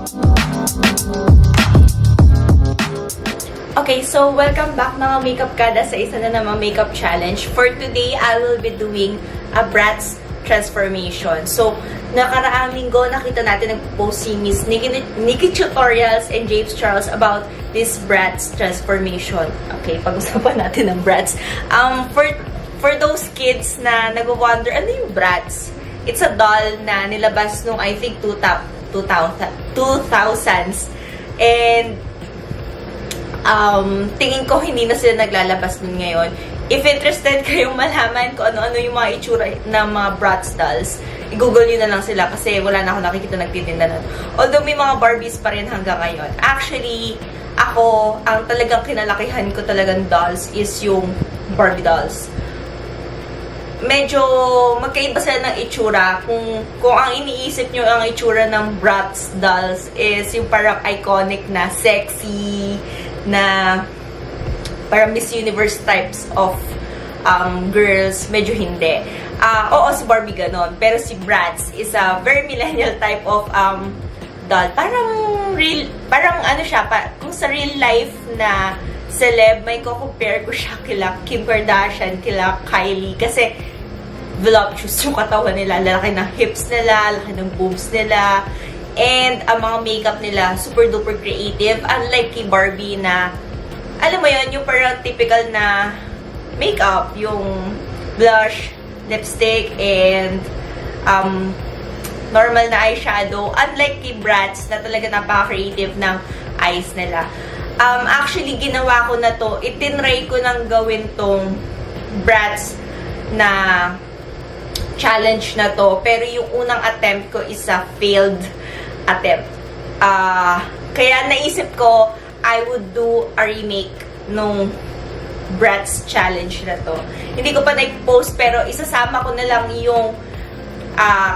Okay, so welcome back mga makeup kada sa isa na namang makeup challenge. For today, I will be doing a Bratz transformation. So, nakaraang linggo nakita natin nag-post si Miss Nikki Tutorials and James Charles about this Bratz transformation. Okay, pag-usapan natin ng Bratz. For those kids na nag-wonder, ano yung Bratz? It's a doll na nilabas nung I think 2000s. And tingin ko hindi na sila naglalabas nun ngayon. If interested kayong malaman kung ano-ano yung mga itsura ng mga Bratz dolls, i-google nyo na lang sila kasi wala na ako nakikita nagtitinda nun. Although may mga Barbies pa rin hanggang ngayon. Actually, ako, ang talagang kinalakihan ko talagang dolls is yung Barbie dolls. Medyo magkaiba sila ng itsura. Kung ang iniisip nyo ang itsura ng Bratz dolls is yung parang iconic na sexy, na parang Miss Universe types of girls, medyo hindi. Oo, si Barbie ganon. Pero si Bratz is a very millennial type of doll. Parang ano siya, kung sa real life na celeb, may ko-compare ko siya kila Kim Kardashian, kila Kylie. Kasi voluptuous yung katawan nila. Lalaki ng hips nila, lalaki ng boobs nila. And ang mga makeup nila, super duper creative. Unlike kay Barbie na, alam mo yun, yung parang typical na makeup. Yung blush, lipstick, and normal na eyeshadow. Unlike kay Bratz na talaga napaka-creative ng eyes nila. Actually, ginawa ko na to. Itinry ko nang gawin tong Bratz na challenge na to. Pero yung unang attempt ko is a failed attempt. Kaya naisip ko, I would do a remake nung Bratz challenge na to. Hindi ko pa nag-post pero isasama ko na lang yung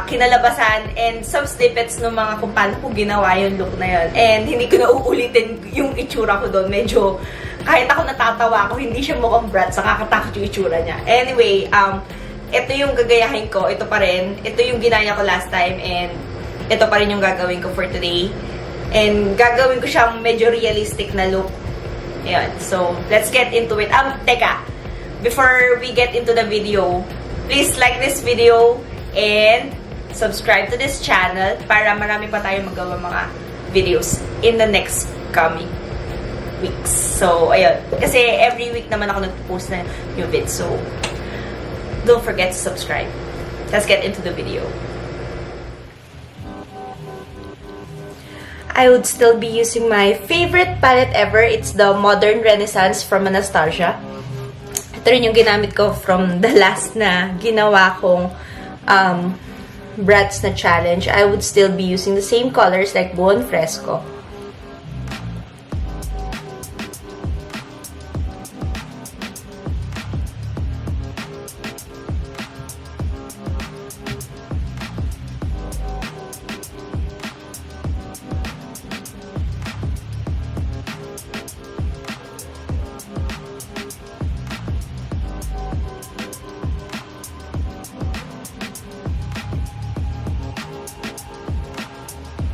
kinalabasan and some snippets ng mga kung paano ko ginawa yung look na yun. And hindi ko na uulitin yung itsura ko doon. Medyo, kahit ako natatawa ako, hindi siya mukhang Bratz. Nakakatakot yung itsura niya. Anyway, ito yung gagayahin ko. Ito pa rin. Ito yung ginaya ko last time and ito pa rin yung gagawin ko for today. And gagawin ko siyang medyo realistic na look. Ayan. So, let's get into it. Teka. Before we get into the video, please like this video and subscribe to this channel para marami pa tayong magawa mga videos in the next coming weeks. So, ayun. Kasi every week naman ako nag-post na new vid. So, don't forget to subscribe. Let's get into the video. I would still be using my favorite palette ever. It's the Modern Renaissance from Anastasia. Ito rin yung ginamit ko from the last na ginawa kong Bratz na challenge. I would still be using the same colors like Buon Fresco.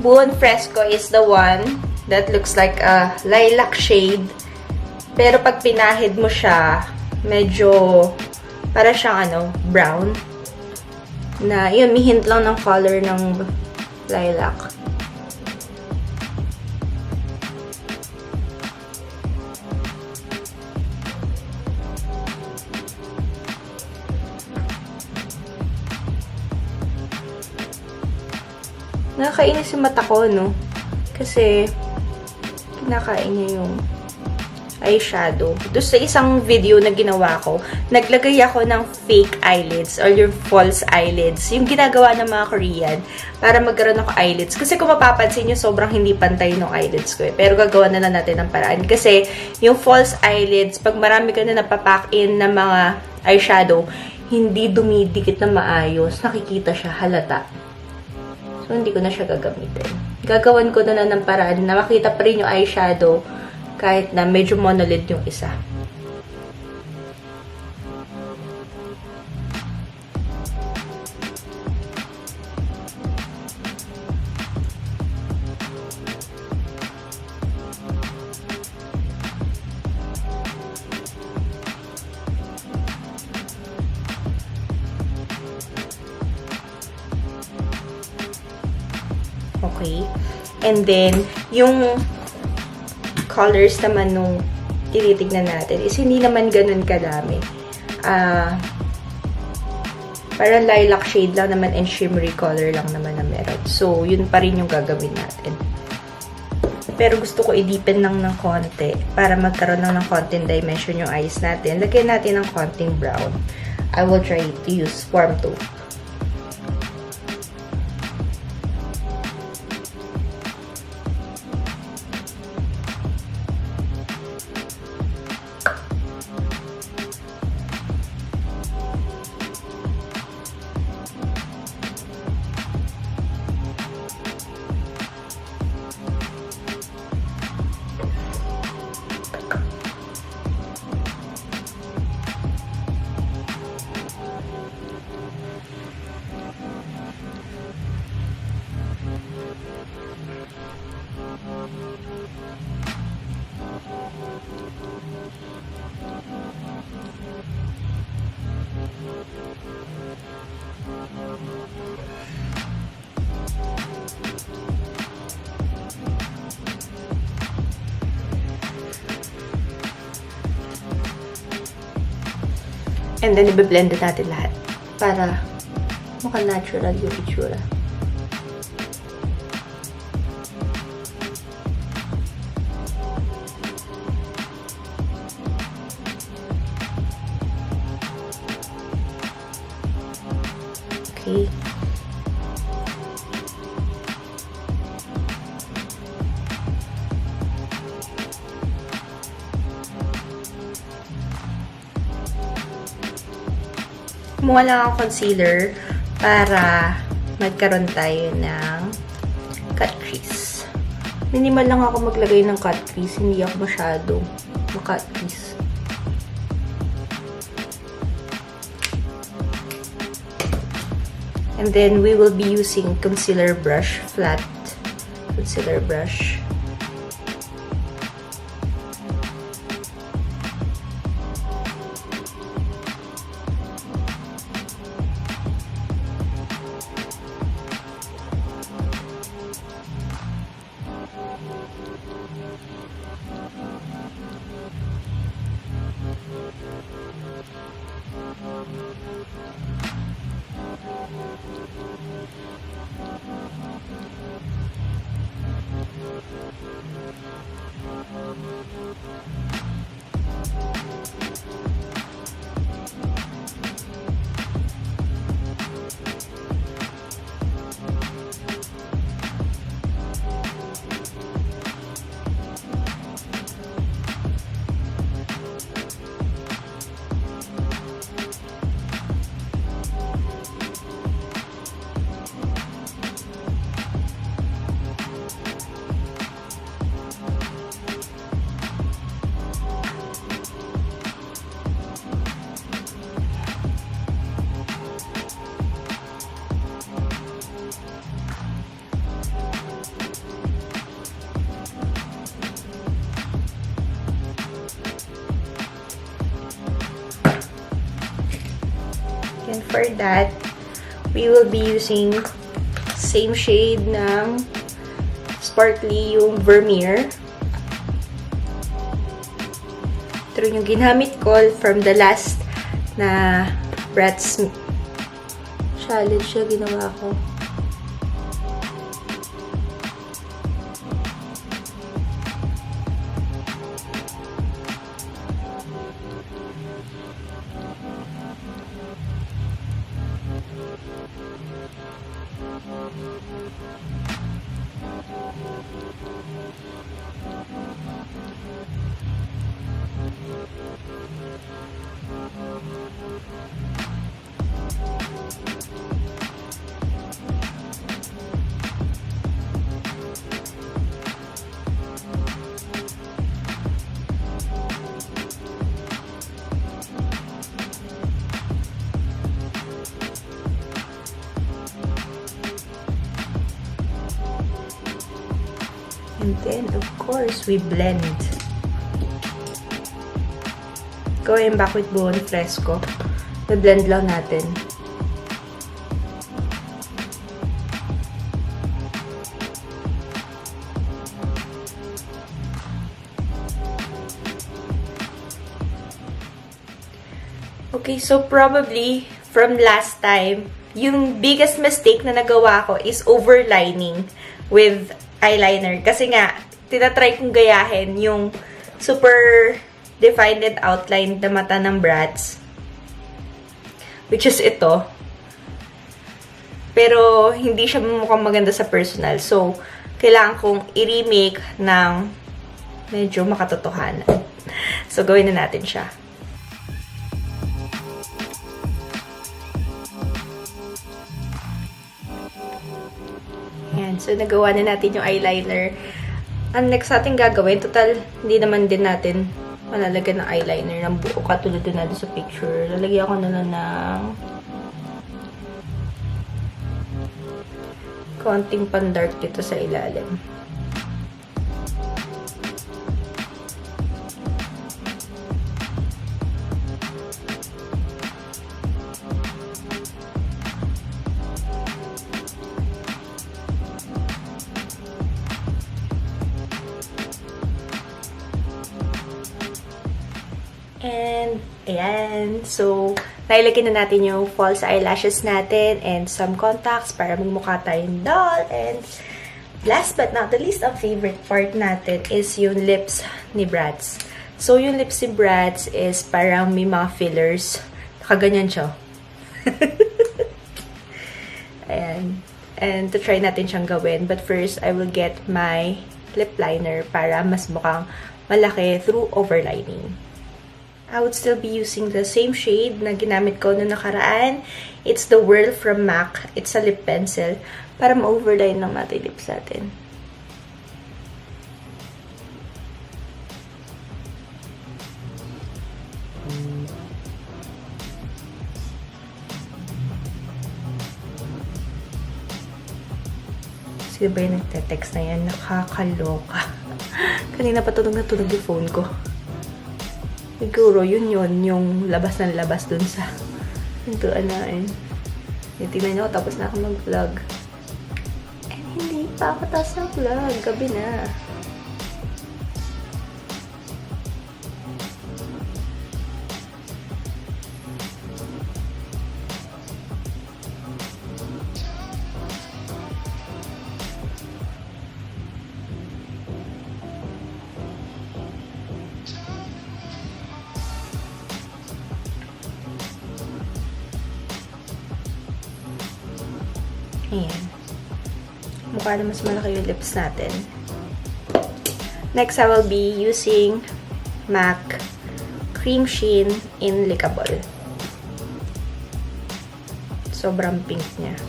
Buon Fresco is the one that looks like a lilac shade. Pero pag pinahid mo siya, medyo para siyang brown. Na yun, may hint lang ng color ng lilac. Nakakainis yung mata ko, no? Kasi, kinakain niya yung eyeshadow. Doon sa isang video na ginawa ko, naglagay ako ng fake eyelids or yung false eyelids. Yung ginagawa ng mga Korean para magkaroon ako eyelids. Kasi kung mapapansin nyo, sobrang hindi pantay ng eyelids ko. Pero gagawa na lang natin ng paraan. Kasi, yung false eyelids, pag marami ka na napapack in ng mga eyeshadow, hindi dumidikit na maayos. Nakikita siya, halata. So, hindi ko na siya gagamitin. Gagawan ko na lang ng paraan na makita pa rin yung eyeshadow kahit na medyo monolid yung isa. okay. And then, yung colors naman nung tinitignan natin is hindi naman ganun kadami. Parang lilac shade lang naman and shimmery color lang naman na meron. So, yun pa rin yung gagawin natin. Pero gusto ko i-deepen lang ng konti para magkaroon lang ng konting dimension yung eyes natin. Lagyan natin ng konting brown. I will try to use Warm 2. And then, i-blend natin lahat para mukhang natural yung itsura. Okay. Kumuha lang ang concealer para magkaroon tayo ng cut crease. Minimal lang ako maglagay ng cut crease. Hindi ako masyadong ma-cut crease. And then, we will be using concealer brush, flat concealer brush. And for that, we will be using same shade ng sparkly yung Vermeer. Ito rin yung ginamit ko from the last na Bratz challenge siya ginawa ko. And then, of course, we blend. Going back with Buon Fresco. We-blend lang natin. Okay, so probably from last time, yung biggest mistake na nagawa ko is overlining with eyeliner. Kasi nga, tinatry kong gayahin yung super defined outline na mata ng Bratz. Which is ito. Pero, hindi siya mukhang maganda sa personal. So, kailangan kong i-remake ng medyo makatotohanan. So, gawin na natin siya. Ayan. So, nagawa na natin yung eyeliner. Ang next natin gagawin, total, hindi naman din natin malalagyan ng eyeliner ng buo. Katulad din natin sa picture. Lalagyan ko na lang ng konting pan-dark dito sa ilalim. And, ayan. So, nailagyan na natin yung false eyelashes natin and some contacts para magmukha tayong doll. And, last but not the least, ang favorite part natin is yung lips ni Bratz. So, yung lips ni Bratz is parang may mga fillers. Nakaganyan siya. Ayan. And, to try natin siyang gawin. But first, I will get my lip liner para mas mukhang malaki through overlining. I would still be using the same shade na ginamit ko noong nakaraan. It's the Whirl from MAC. It's a lip pencil para ma-overline ng natin lips natin. Sino ba yung nagte-text na yan? Nakakaloka. Kanina pa tunog na tunog yung phone ko. Siguro, yun yung labas ng labas dun sa pintuan namin. Tingnan nyo, tapos na ako mag-vlog. And hindi pa ako tapos ng vlog. Gabi na. Ayan. Mukha na mas malaki yung lips natin. Next, I will be using MAC Cream Sheen in Lickable. Sobrang pink niya.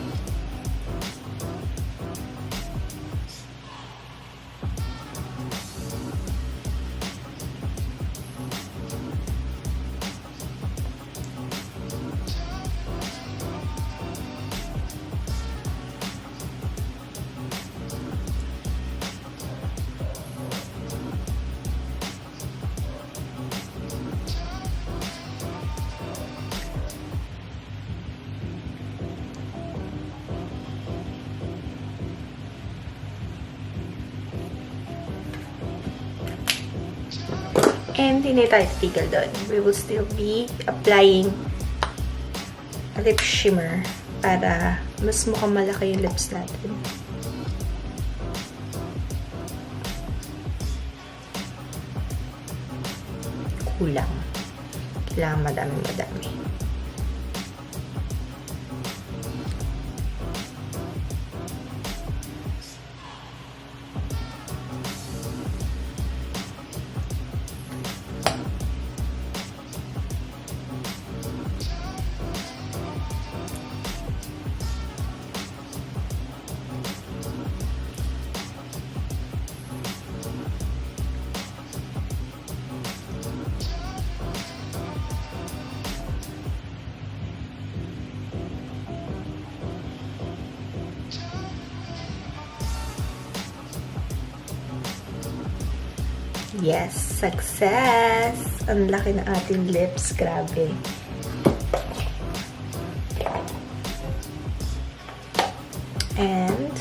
And hindi tayo titigil doon. We will still be applying a lip shimmer para mas mukhang malaki yung lips natin. Kulang. Kailangan madami-madami. Yes, success! Ang laki ng ating lips. Grabe. And,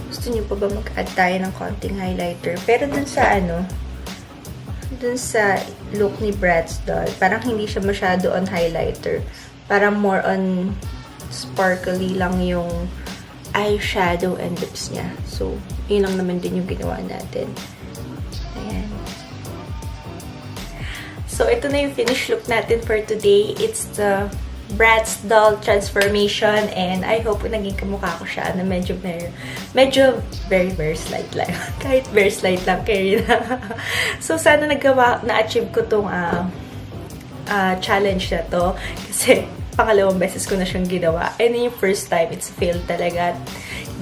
gusto niyo pa ba mag-add tayo ng konting highlighter? Pero dun sa dun sa look ni Bratz Doll, parang hindi siya masyado on highlighter. Parang more on sparkly lang yung eyeshadow and lips niya. So, yun lang naman din yung ginawa natin. Ayan. So, ito na yung finished look natin for today. It's the Bratz Doll transformation, and I hope naging kamukha ko siya na medyo very slight lang. Kahit very slight lang, carry na. So, sana na-achieve ko tong challenge na to. Kasi, pangalawang beses ko na siyang ginawa. And yung first time, it's failed talaga.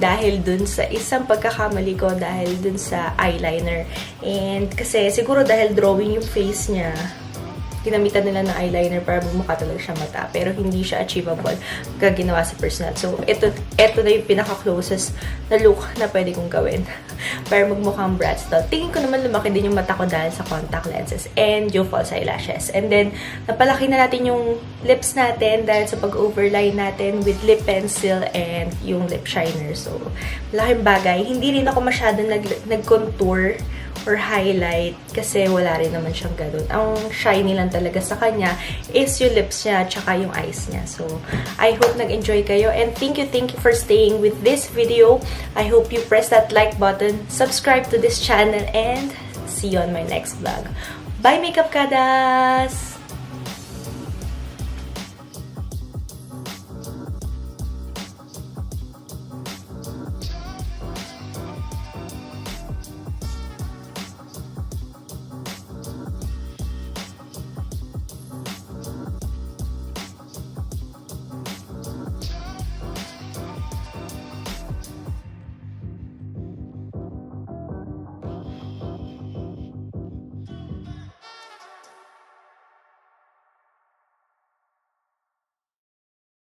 Dahil dun sa isang pagkakamali ko, dahil dun sa eyeliner. And kasi, siguro dahil drawing yung face niya, ginamitan nila ng eyeliner para magmukha talaga siya mata. Pero hindi siya achievable pagka ginawa sa personal. So, ito na yung pinaka-closest na look na pwede kong gawin para magmukhang Bratz Doll. Tingin ko naman lumaki din yung mata ko dahil sa contact lenses and yung false eyelashes. And then, napalaki na natin yung lips natin dahil sa pag-overline natin with lip pencil and yung lip shiner. So, malaking bagay. Hindi rin ako masyadong nag-contour or highlight kasi wala rin naman siyang ganun. Ang shiny lang talaga sa kanya is yung lips niya tsaka yung eyes niya. So, I hope nag-enjoy kayo, and thank you for staying with this video. I hope you press that like button, subscribe to this channel, and see you on my next vlog. Bye, makeup kadas!